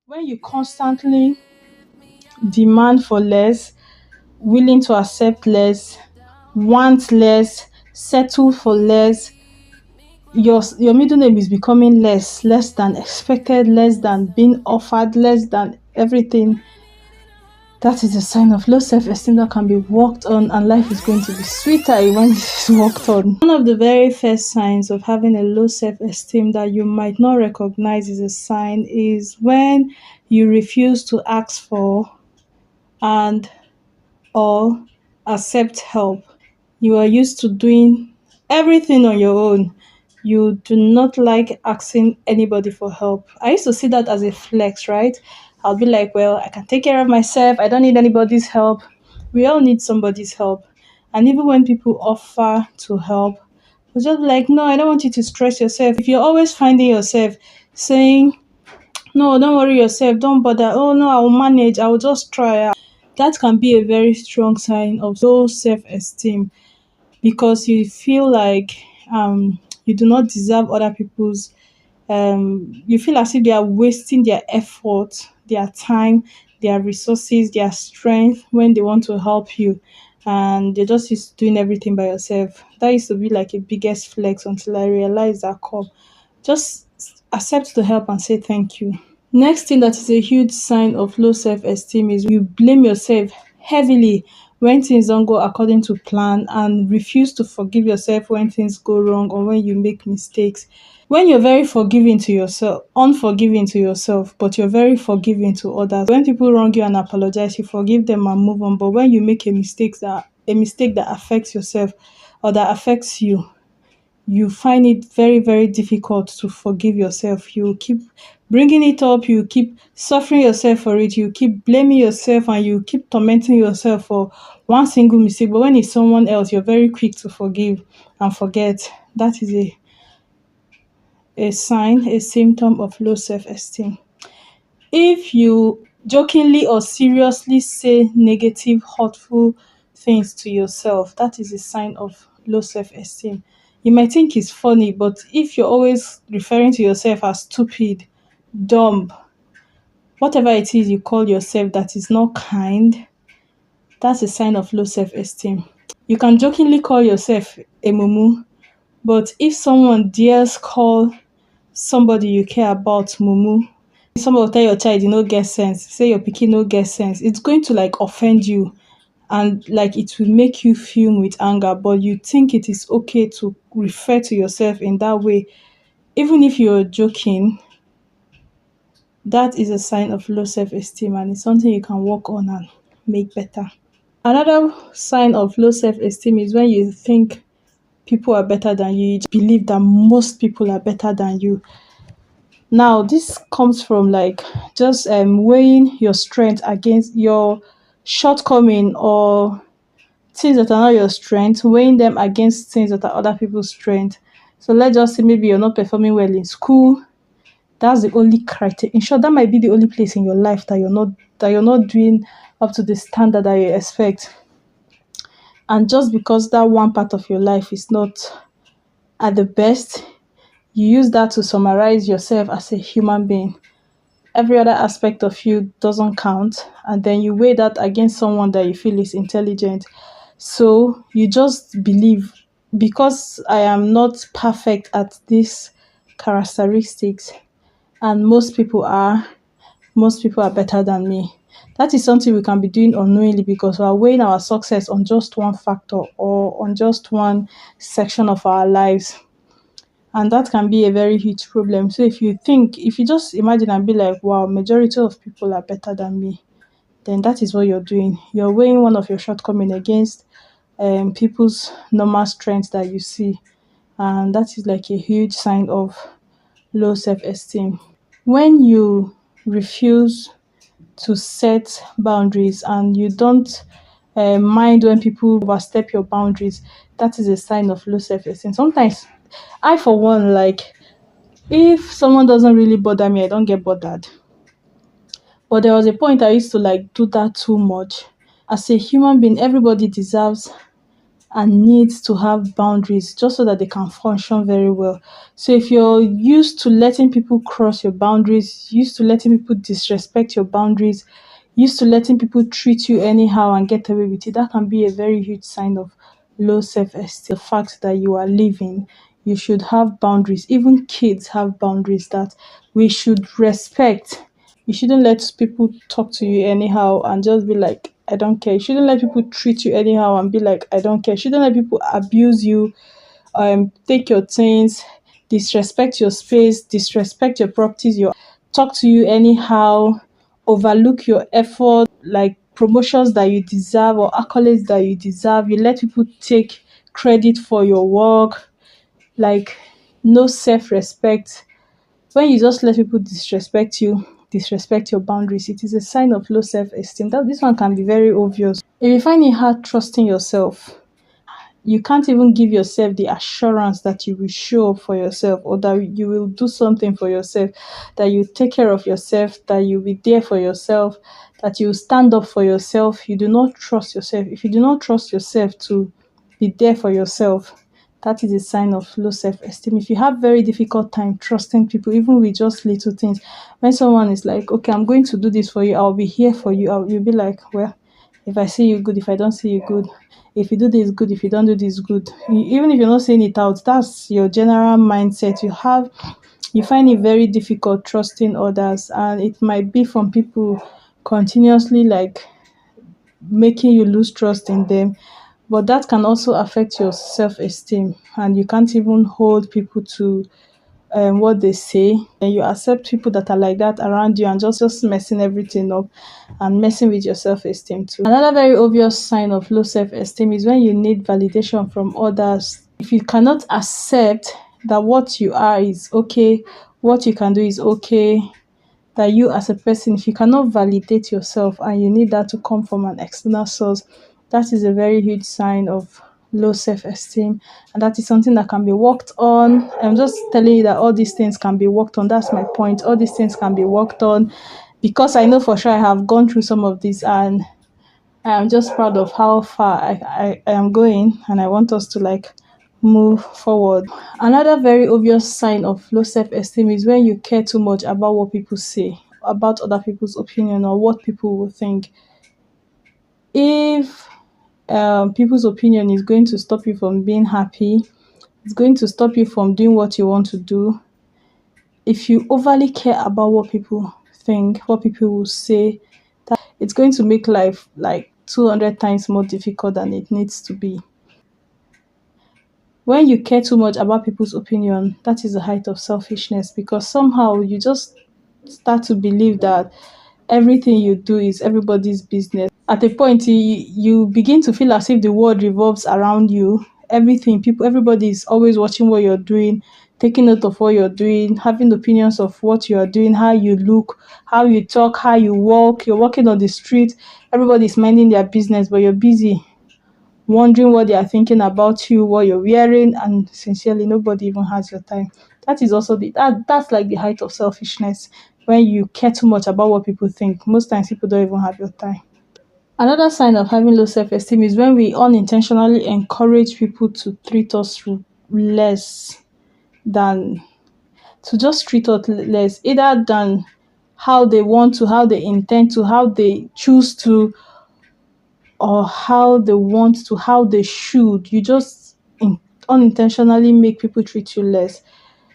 When you constantly demand for less, willing to accept less, want less, settle for less, your middle name is becoming less than expected, less than being offered, less than everything. That is a sign of low self-esteem that can be worked on, and life is going to be sweeter when this is worked on. One of the very first signs of having a low self-esteem that you might not recognize is a sign is when you refuse to ask for and or accept help. You are used to doing everything on your own. You do not like asking anybody for help. I used to see that as a flex, right? I'll be like, well, I can take care of myself. I don't need anybody's help. We all need somebody's help. And even when people offer to help, we'll just be like, no, I don't want you to stress yourself. If you're always finding yourself saying, no, don't worry yourself, don't bother. Oh, no, I will manage. I will just try. That can be a very strong sign of low self esteem because you feel like you do not deserve other people's you feel as if they are wasting their effort, their time, their resources, their strength when they want to help you, and they're just used to doing everything by yourself. That used to be like a biggest flex until I realized that call. Just accept the help and say thank you. Next thing that is a huge sign of low self-esteem is you blame yourself heavily when things don't go according to plan and refuse to forgive yourself when things go wrong or when you make mistakes. When you're very forgiving to yourself, unforgiving to yourself, but you're very forgiving to others. When people wrong you and apologize, you forgive them and move on. But when you make a mistake that affects yourself or that affects you, you find it very, very difficult to forgive yourself. You keep bringing it up, you keep suffering yourself for it, you keep blaming yourself, and you keep tormenting yourself for one single mistake. But when it's someone else, you're very quick to forgive and forget. That is a sign, a symptom of low self esteem. If you jokingly or seriously say negative, hurtful things to yourself, that is a sign of low self esteem. You might think it's funny, but if you're always referring to yourself as stupid, dumb, whatever it is you call yourself that is not kind, that's a sign of low self esteem. You can jokingly call yourself a mumu, but if someone dares call somebody you care about mumu, someone will tell your child you no get sense, say your pikin no get sense, it's going to like offend you and like it will make you fume with anger, but you think it is okay to refer to yourself in that way. Even if you're joking, that is a sign of low self-esteem and it's something you can work on and make better. Another sign of low self-esteem is when you think people are better than you, you just believe that most people are better than you. Now, this comes from like just weighing your strength against your shortcoming or things that are not your strength, weighing them against things that are other people's strength. So let's just say maybe you're not performing well in school. That's the only criteria. In short, that might be the only place in your life that you're not doing up to the standard that you expect. And just because that one part of your life is not at the best, you use that to summarize yourself as a human being. Every other aspect of you doesn't count, and then you weigh that against someone that you feel is intelligent. So you just believe because I am not perfect at these characteristics, and most people are better than me. That is something we can be doing unknowingly because we are weighing our success on just one factor or on just one section of our lives, and that can be a very huge problem. So if you just imagine and be like, wow, majority of people are better than me, then that is what you're doing. You're weighing one of your shortcomings against people's normal strengths that you see, and that is like a huge sign of low self-esteem. When you refuse to set boundaries and you don't mind when people overstep your boundaries, that is a sign of low self-esteem. Sometimes I, for one, like if someone doesn't really bother me, I don't get bothered. But there was a point I used to like do that too much. As a human being, everybody deserves and needs to have boundaries just so that they can function very well. So if you're used to letting people cross your boundaries, used to letting people disrespect your boundaries, used to letting people treat you anyhow and get away with it, that can be a very huge sign of low self-esteem. The fact that you are living, you should have boundaries. Even kids have boundaries that we should respect. You shouldn't let people talk to you anyhow and just be like, I don't care. You shouldn't let people treat you anyhow and be like, I don't care. You shouldn't let people abuse you, take your things, disrespect your space, disrespect your properties, your talk to you anyhow, overlook your effort, like promotions that you deserve or accolades that you deserve. You let people take credit for your work, like no self-respect. When you just let people disrespect you, disrespect your boundaries, it is a sign of low self-esteem. That this one can be very obvious. If you find it hard trusting yourself, you can't even give yourself the assurance that you will show up for yourself or that you will do something for yourself, that you take care of yourself, that you'll be there for yourself, that you stand up for yourself. You do not trust yourself. If you do not trust yourself to be there for yourself, that is a sign of low self-esteem. If you have very difficult time trusting people, even with just little things, when someone is like, okay, I'm going to do this for you, I'll be here for you, you'll be like, well, if I see you good, if I don't see you good, if you do this good, if you don't do this good, even if you're not saying it out, that's your general mindset. You find it very difficult trusting others, and it might be from people continuously like making you lose trust in them, but that can also affect your self-esteem, and you can't even hold people to what they say, and you accept people that are like that around you and just messing everything up and messing with your self-esteem too. Another very obvious sign of low self-esteem is when you need validation from others. If you cannot accept that what you are is okay, what you can do is okay, that you as a person, if you cannot validate yourself and you need that to come from an external source, that is a very huge sign of low self-esteem, and that is something that can be worked on. I'm just telling you that all these things can be worked on. That's my point. All these things can be worked on because I know for sure I have gone through some of this, and I am just proud of how far I am going, and I want us to like move forward. Another very obvious sign of low self-esteem is when you care too much about what people say, about other people's opinion, or what people will think. If people's opinion is going to stop you from being happy, it's going to stop you from doing what you want to do. If you overly care about what people think, what people will say, it's going to make life like 200 times more difficult than it needs to be. When you care too much about people's opinion, that is the height of selfishness, because somehow you just start to believe that everything you do is everybody's business. At a point, you begin to feel as if the world revolves around you. Everything, people, everybody is always watching what you're doing, taking note of what you're doing, having opinions of what you are doing, how you look, how you talk, how you walk. You're walking on the street, everybody's minding their business, but you're busy wondering what they are thinking about you, what you're wearing, and sincerely, nobody even has your time. That is also that's like the height of selfishness, when you care too much about what people think. Most times, people don't even have your time. Another sign of having low self-esteem is when we unintentionally encourage people to treat us less than to just treat us less, either than how they want to, how they intend to, how they choose to, or how they want to, how they should. You just unintentionally make people treat you less.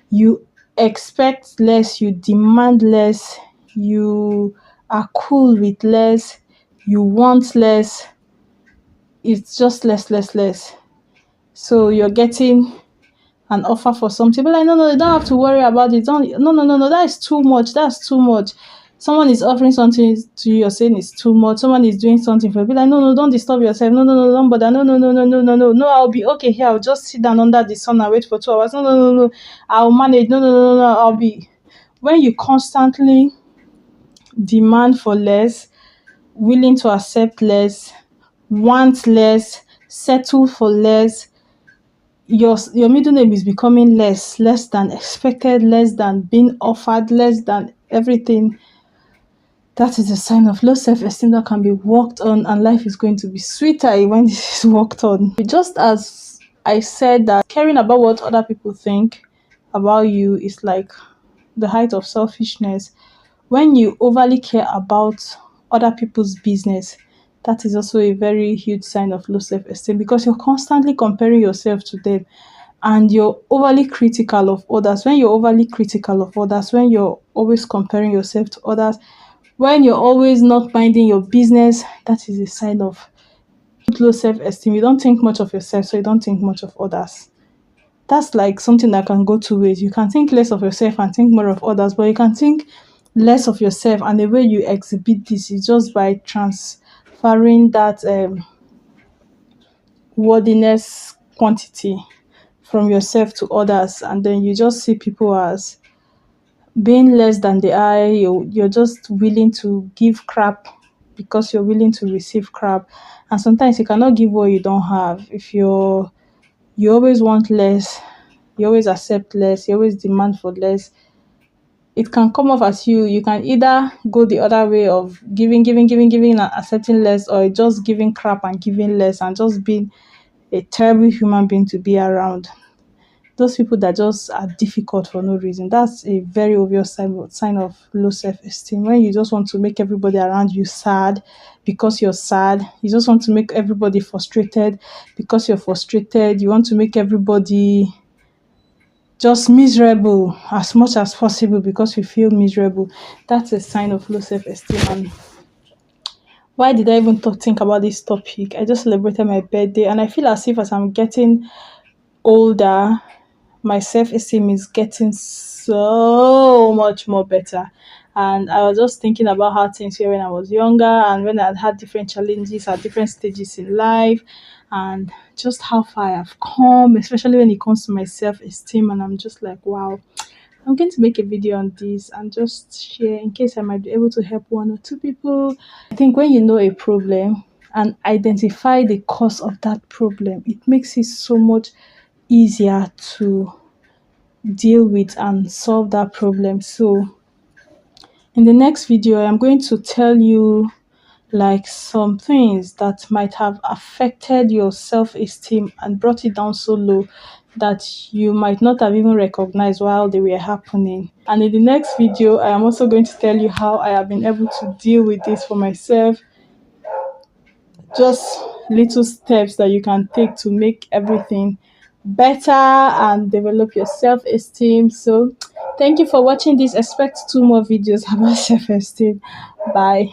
You expect less, you demand less, you are cool with less, you want less. It's just less, less, less. So you're getting an offer for something, but like, no, no, you don't have to worry about it. Don't, no, no, no, no, that is too much. That's too much. Someone is offering something to you, you're saying it's too much. Someone is doing something for you, be like, no, no, don't disturb yourself. No, no, no, don't bother. No, no, no, no, no, no, no, no, I'll be okay here. I'll just sit down under the sun and wait for 2 hours. No, no, no, no, I'll manage. No, no, no, no, no, I'll be. When you constantly demand for less, willing to accept less, want less, settle for less, your middle name is becoming less than expected, less than being offered, less than everything. That is a sign of low self-esteem that can be worked on, and life is going to be sweeter when this is worked on. Just as I said that caring about what other people think about you is like the height of selfishness. When you overly care about other people's business, that is also a very huge sign of low self-esteem, because you're constantly comparing yourself to them, and you're overly critical of others. When you're overly critical of others, when you're always comparing yourself to others, when you're always not minding your business, that is a sign of low self-esteem. You don't think much of yourself, so you don't think much of others. That's like something that can go two ways. You can think less of yourself and think more of others, but you can think less of yourself, and the way you exhibit this is just by transferring that worthiness quantity from yourself to others, and then you just see people as being less than they are. You're just willing to give crap because you're willing to receive crap, and sometimes you cannot give what you don't have. If you always want less, you always accept less, you always demand for less, it can come off as you can either go the other way of giving and accepting less, or just giving crap and giving less and just being a terrible human being to be around. Those people that just are difficult for no reason, that's a very obvious sign of low self-esteem. When you just want to make everybody around you sad because you're sad, you just want to make everybody frustrated because you're frustrated, you want to make everybody just miserable as much as possible because you feel miserable, that's a sign of low self-esteem. And why did I even think about this topic? I just celebrated my birthday, and I feel as if as I'm getting older, my self-esteem is getting so much more better. And I was just thinking about how things were when I was younger, and when I had different challenges at different stages in life, and just how far I've come, especially when it comes to my self-esteem. And I'm just like, wow, I'm going to make a video on this and just share in case I might be able to help one or two people. I think when you know a problem and identify the cause of that problem, it makes it so much easier to deal with and solve that problem. So in the next video, I'm going to tell you like some things that might have affected your self-esteem and brought it down so low that you might not have even recognized while they were happening. And in the next video, I am also going to tell you how I have been able to deal with this for myself. Just little steps that you can take to make everything better and develop your self-esteem. So thank you for watching this. Expect 2 more videos about self-esteem. Bye.